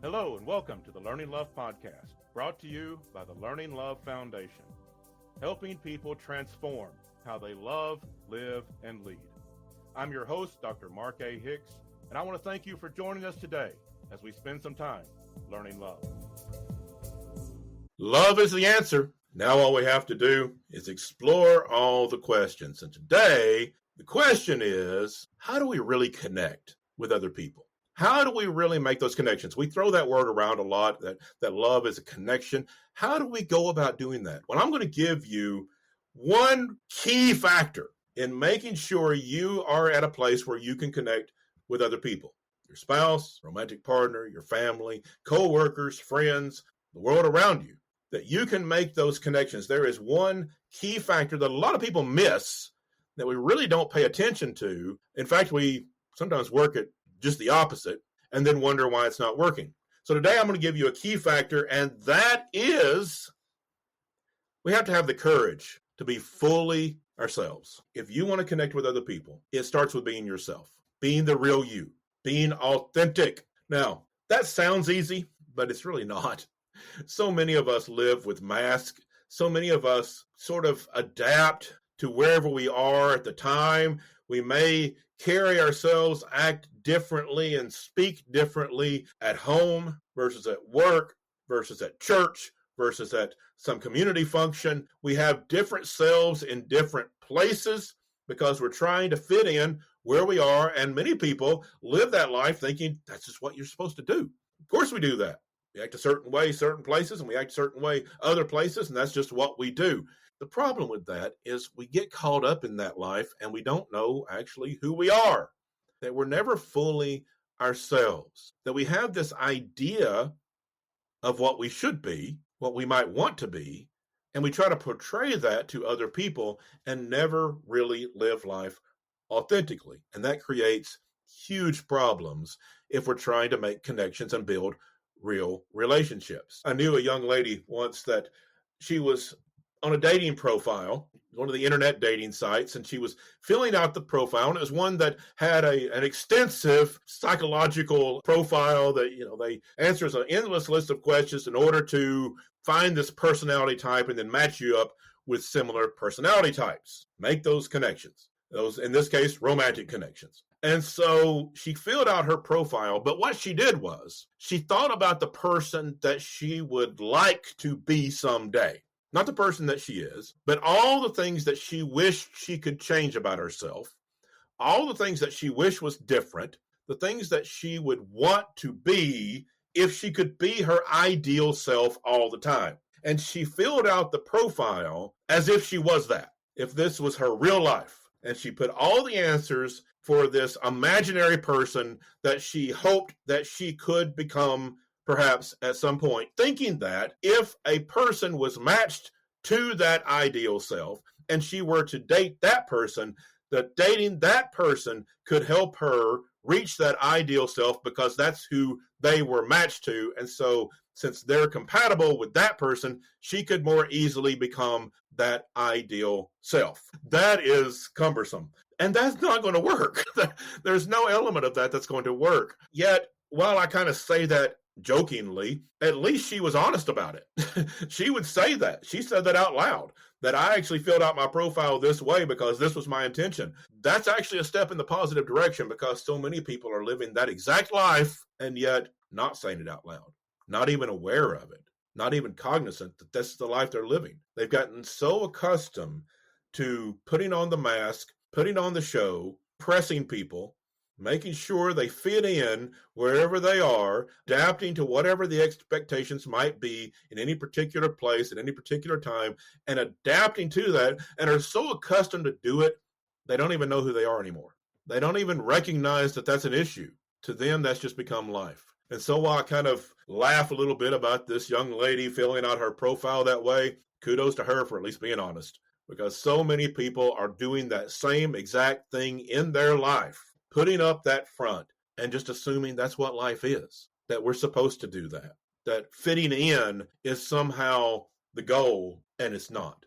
Hello and welcome to the Learning Love Podcast, brought to you by the Learning Love Foundation, helping people transform how they love, live, and lead. I'm your host, Dr. Mark A. Hicks, and I want to thank you for joining us today as we spend some time learning love. Love is the answer. Now all we have to do is explore all the questions. And today, the question is, how do we really connect with other people? How do we really make those connections? We throw that word around a lot, that love is a connection. How do we go about doing that? Well, I'm going to give you one key factor in making sure you are at a place where you can connect with other people. Your spouse, romantic partner, your family, co-workers, friends, the world around you, that you can make those connections. There is one key factor that a lot of people miss that we really don't pay attention to. In fact, we sometimes work at just the opposite, and then wonder why it's not working. So today I'm going to give you a key factor, and that is we have to have the courage to be fully ourselves. If you want to connect with other people, it starts with being yourself, being the real you, being authentic. Now, that sounds easy, but it's really not. So many of us live with masks. So many of us sort of adapt to wherever we are at the time. We may carry ourselves, act differently, and speak differently at home versus at work versus at church versus at some community function. We have different selves in different places because we're trying to fit in where we are, and many people live that life thinking that's just what you're supposed to do. Of course we do that. We act a certain way certain places, and we act a certain way other places, and that's just what we do. The problem with that is we get caught up in that life and we don't know actually who we are, that we're never fully ourselves, that we have this idea of what we should be, what we might want to be, and we try to portray that to other people and never really live life authentically. And that creates huge problems if we're trying to make connections and build real relationships. I knew a young lady once that she was on a dating profile, one of the internet dating sites, and she was filling out the profile, and it was one that had an extensive psychological profile that, they answers an endless list of questions in order to find this personality type and then match you up with similar personality types. Make those connections. Those, in this case, romantic connections. And so she filled out her profile, but what she did was she thought about the person that she would like to be someday. Not the person that she is, but all the things that she wished she could change about herself, all the things that she wished was different, the things that she would want to be if she could be her ideal self all the time. And she filled out the profile as if she was that, if this was her real life. And she put all the answers for this imaginary person that she hoped that she could become perhaps at some point, thinking that if a person was matched to that ideal self and she were to date that person, that dating that person could help her reach that ideal self because that's who they were matched to. And so since they're compatible with that person, she could more easily become that ideal self. That is cumbersome. And that's not going to work. There's no element of that that's going to work. Yet, while I kind of say that jokingly, at least she was honest about it. She would say that. She said that out loud, that I actually filled out my profile this way because this was my intention. That's actually a step in the positive direction because so many people are living that exact life and yet not saying it out loud, not even aware of it, not even cognizant that this is the life they're living. They've gotten so accustomed to putting on the mask, putting on the show, pressing people, making sure they fit in wherever they are, adapting to whatever the expectations might be in any particular place at any particular time, and adapting to that, and are so accustomed to do it, they don't even know who they are anymore. They don't even recognize that that's an issue. To them, that's just become life. And so while I kind of laugh a little bit about this young lady filling out her profile that way, kudos to her for at least being honest, because so many people are doing that same exact thing in their life, putting up that front and just assuming that's what life is, that we're supposed to do that, that fitting in is somehow the goal, and it's not.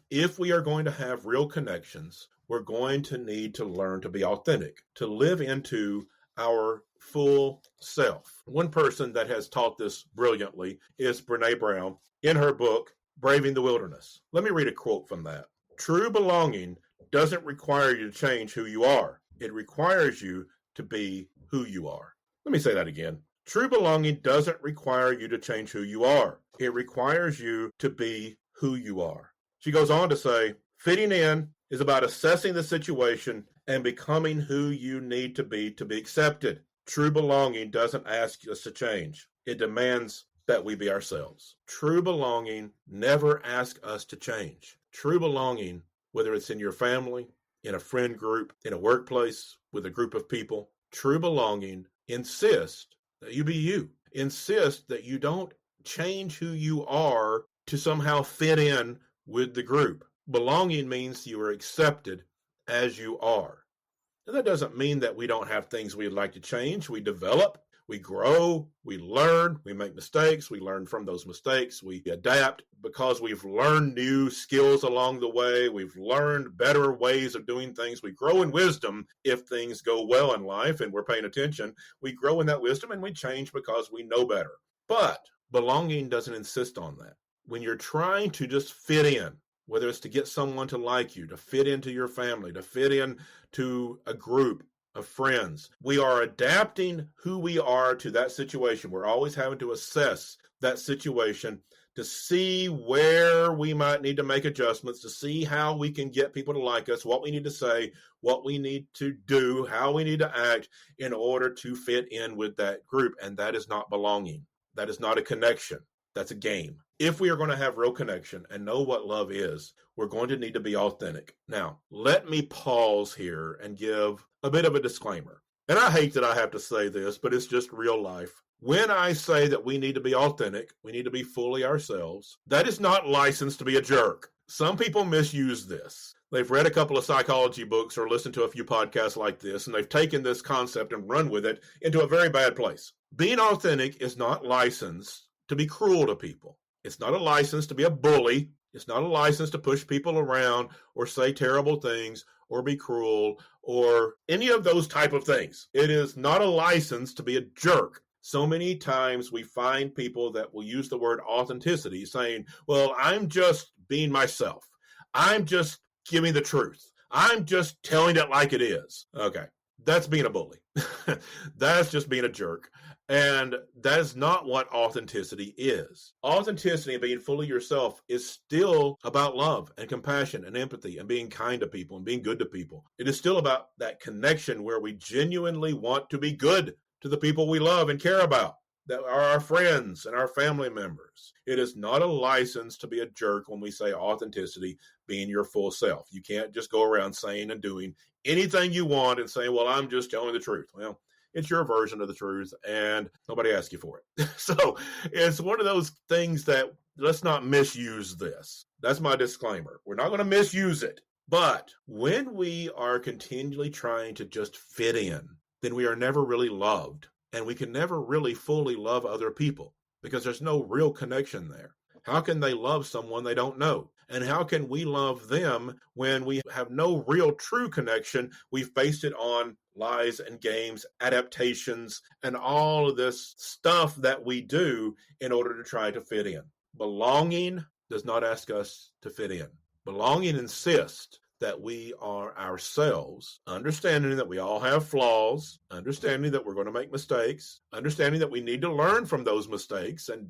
If we are going to have real connections, we're going to need to learn to be authentic, to live into our full self. One person that has taught this brilliantly is Brene Brown in her book, Braving the Wilderness. Let me read a quote from that. True belonging doesn't require you to change who you are. It requires you to be who you are. Let me say that again. True belonging doesn't require you to change who you are. It requires you to be who you are. She goes on to say, fitting in is about assessing the situation and becoming who you need to be accepted. True belonging doesn't ask us to change. It demands that we be ourselves. True belonging never asks us to change. True belonging, whether it's in your family, in a friend group, in a workplace, with a group of people, true belonging insists that you be you. Insist that you don't change who you are to somehow fit in with the group. Belonging means you are accepted as you are. And that doesn't mean that we don't have things we'd like to change. We develop, we grow, we learn, we make mistakes, we learn from those mistakes, we adapt because we've learned new skills along the way, we've learned better ways of doing things, we grow in wisdom if things go well in life and we're paying attention, we grow in that wisdom and we change because we know better. But belonging doesn't insist on that. When you're trying to just fit in, whether it's to get someone to like you, to fit into your family, to fit in to a group of friends, we are adapting who we are to that situation. We're always having to assess that situation to see where we might need to make adjustments, to see how we can get people to like us, what we need to say, what we need to do, how we need to act in order to fit in with that group. And that is not belonging. That is not a connection. That's a game. If we are going to have real connection and know what love is, we're going to need to be authentic. Now, let me pause here and give a bit of a disclaimer. And I hate that I have to say this, but it's just real life. When I say that we need to be authentic, we need to be fully ourselves, that is not licensed to be a jerk. Some people misuse this. They've read a couple of psychology books or listened to a few podcasts like this, and they've taken this concept and run with it into a very bad place. Being authentic is not licensed to be cruel to people. It's not a license to be a bully. It's not a license to push people around or say terrible things or be cruel or any of those type of things. It is not a license to be a jerk. So many times we find people that will use the word authenticity saying, well, I'm just being myself. I'm just giving the truth. I'm just telling it like it is. Okay, that's being a bully. That's just being a jerk. And that is not what authenticity is. Authenticity and being fully yourself is still about love and compassion and empathy and being kind to people and being good to people. It is still about that connection where we genuinely want to be good to the people we love and care about, that are our friends and our family members. It is not a license to be a jerk when we say authenticity, being your full self. You can't just go around saying and doing anything you want and saying, well, I'm just telling the truth. Well, it's your version of the truth, and nobody asked you for it. So it's one of those things that let's not misuse this. That's my disclaimer. We're not going to misuse it. But when we are continually trying to just fit in, then we are never really loved, and we can never really fully love other people because there's no real connection there. How can they love someone they don't know? And how can we love them when we have no real true connection? We've based it on lies and games, adaptations, and all of this stuff that we do in order to try to fit in. Belonging does not ask us to fit in. Belonging insists that we are ourselves, understanding that we all have flaws, understanding that we're going to make mistakes, understanding that we need to learn from those mistakes and,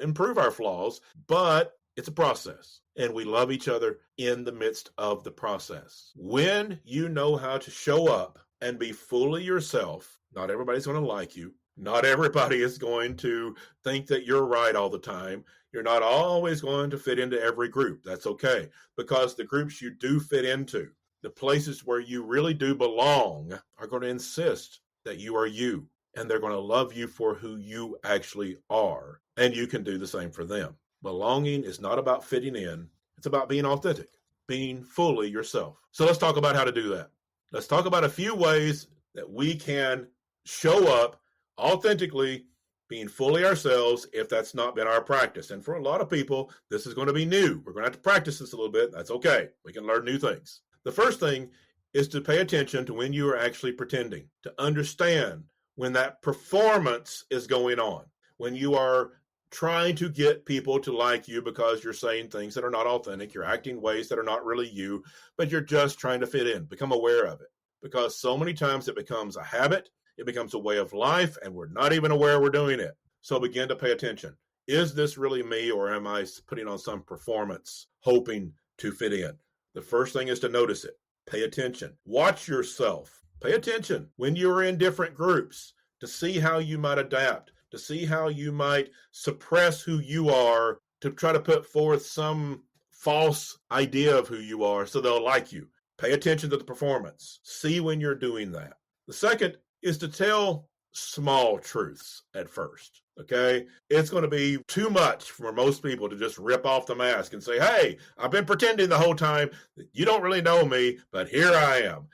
improve our flaws, but it's a process, and we love each other in the midst of the process. When you know how to show up and be fully yourself, not everybody's going to like you. Not everybody is going to think that you're right all the time. You're not always going to fit into every group. That's okay, because the groups you do fit into, the places where you really do belong, are going to insist that you are you, and they're going to love you for who you actually are, and you can do the same for them. Belonging is not about fitting in. It's about being authentic, being fully yourself. So let's talk about how to do that. Let's talk about a few ways that we can show up authentically, being fully ourselves, if that's not been our practice. And for a lot of people, this is going to be new. We're going to have to practice this a little bit. That's okay. We can learn new things. The first thing is to pay attention to when you are actually pretending, to understand when that performance is going on, when you are trying to get people to like you because you're saying things that are not authentic, you're acting ways that are not really you, but you're just trying to fit in. Become aware of it, because so many times it becomes a habit, it becomes a way of life, and we're not even aware we're doing it. So begin to pay attention. Is this really me, or am I putting on some performance, hoping to fit in? The first thing is to notice it. Pay attention. Watch yourself. Pay attention when you're in different groups to see how you might adapt, to see how you might suppress who you are, to try to put forth some false idea of who you are so they'll like you. Pay attention to the performance. See when you're doing that. The second is to tell small truths at first. Okay? It's going to be too much for most people to just rip off the mask and say, hey, I've been pretending the whole time. You don't really know me, but here I am.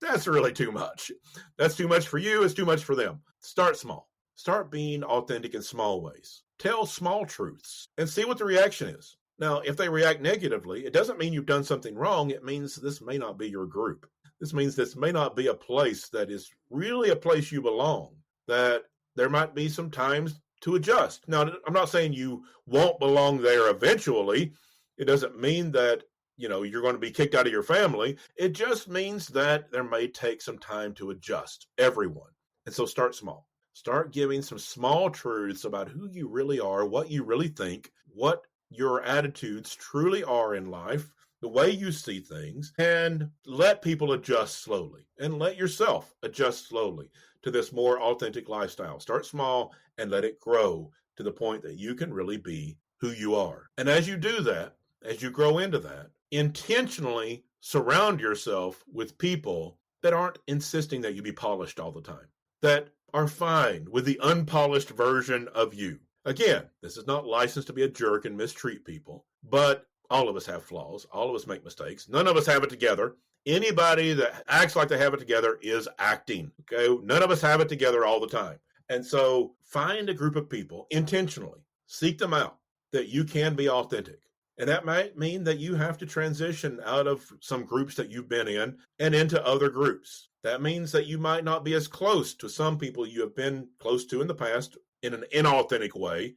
That's really too much. That's too much for you. It's too much for them. Start small. Start being authentic in small ways. Tell small truths and see what the reaction is. Now, if they react negatively, it doesn't mean you've done something wrong. It means this may not be your group. This means this may not be a place that is really a place you belong, that there might be some times to adjust. Now, I'm not saying you won't belong there eventually. It doesn't mean that, you're going to be kicked out of your family. It just means that there may take some time to adjust, everyone. And so start small. Start giving some small truths about who you really are, what you really think, what your attitudes truly are in life, the way you see things, and let people adjust slowly, and let yourself adjust slowly to this more authentic lifestyle. Start small and let it grow to the point that you can really be who you are. And as you do that, as you grow into that, intentionally surround yourself with people that aren't insisting that you be polished all the time, that are fine with the unpolished version of you. Again, this is not licensed to be a jerk and mistreat people, but all of us have flaws. All of us make mistakes. None of us have it together. Anybody that acts like they have it together is acting. Okay? None of us have it together all the time. And so find a group of people intentionally, seek them out, that you can be authentic. And that might mean that you have to transition out of some groups that you've been in and into other groups. That means that you might not be as close to some people you have been close to in the past in an inauthentic way,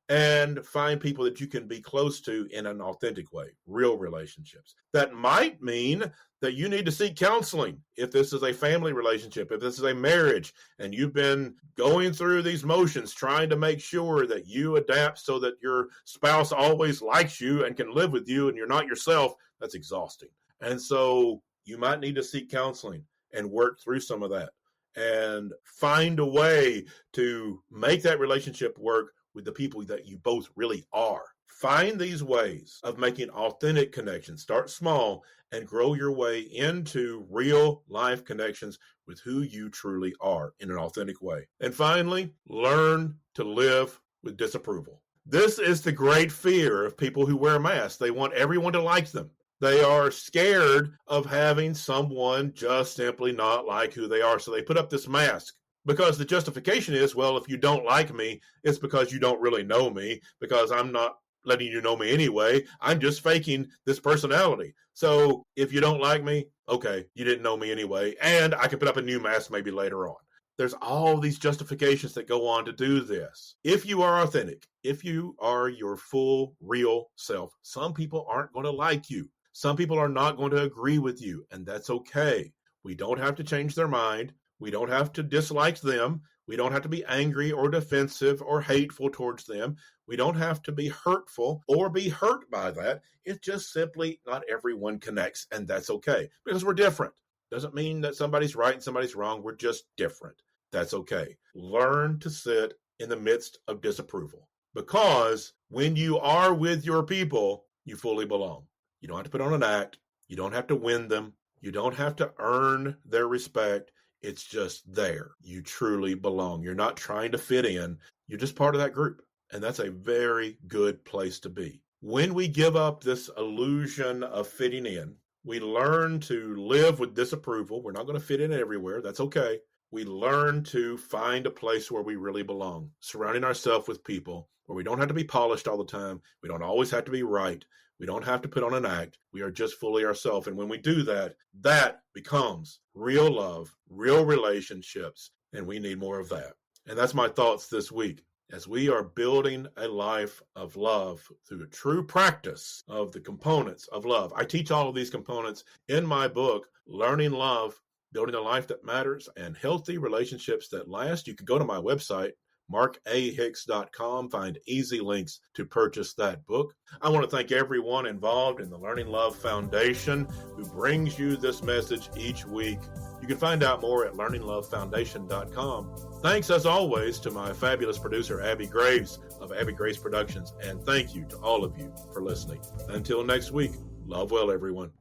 and find people that you can be close to in an authentic way, real relationships. That might mean that you need to seek counseling if this is a family relationship, if this is a marriage, and you've been going through these motions trying to make sure that you adapt so that your spouse always likes you and can live with you and you're not yourself. That's exhausting. And so you might need to seek counseling and work through some of that and find a way to make that relationship work with the people that you both really are. Find these ways of making authentic connections. Start small and grow your way into real life connections with who you truly are in an authentic way. And finally, learn to live with disapproval. This is the great fear of people who wear masks. They want everyone to like them. They are scared of having someone just simply not like who they are. So they put up this mask because the justification is, well, if you don't like me, it's because you don't really know me, because I'm not letting you know me anyway. I'm just faking this personality. So if you don't like me, okay, you didn't know me anyway. And I can put up a new mask maybe later on. There's all these justifications that go on to do this. If you are authentic, if you are your full, real self, some people aren't going to like you. Some people are not going to agree with you, and that's okay. We don't have to change their mind. We don't have to dislike them. We don't have to be angry or defensive or hateful towards them. We don't have to be hurtful or be hurt by that. It's just simply not everyone connects, and that's okay because we're different. Doesn't mean that somebody's right and somebody's wrong. We're just different. That's okay. Learn to sit in the midst of disapproval, because when you are with your people, you fully belong. You don't have to put on an act. You don't have to win them. You don't have to earn their respect. It's just there. You truly belong. You're not trying to fit in. You're just part of that group. And that's a very good place to be. When we give up this illusion of fitting in, we learn to live with disapproval. We're not going to fit in everywhere. That's okay. we learn to find a place where we really belong, surrounding ourselves with people where we don't have to be polished all the time. We don't always have to be right. We don't have to put on an act. We are just fully ourselves. And when we do that, that becomes real love, real relationships, and we need more of that. And that's my thoughts this week as we are building a life of love through a true practice of the components of love. I teach all of these components in my book, Learning Love, Building a Life That Matters, and Healthy Relationships That Last. You can go to my website, markahicks.com, find easy links to purchase that book. I want to thank everyone involved in the Learning Love Foundation who brings you this message each week. You can find out more at learninglovefoundation.com. Thanks, as always, to my fabulous producer, Abby Graves of Abby Graves Productions, and thank you to all of you for listening. Until next week, love well, everyone.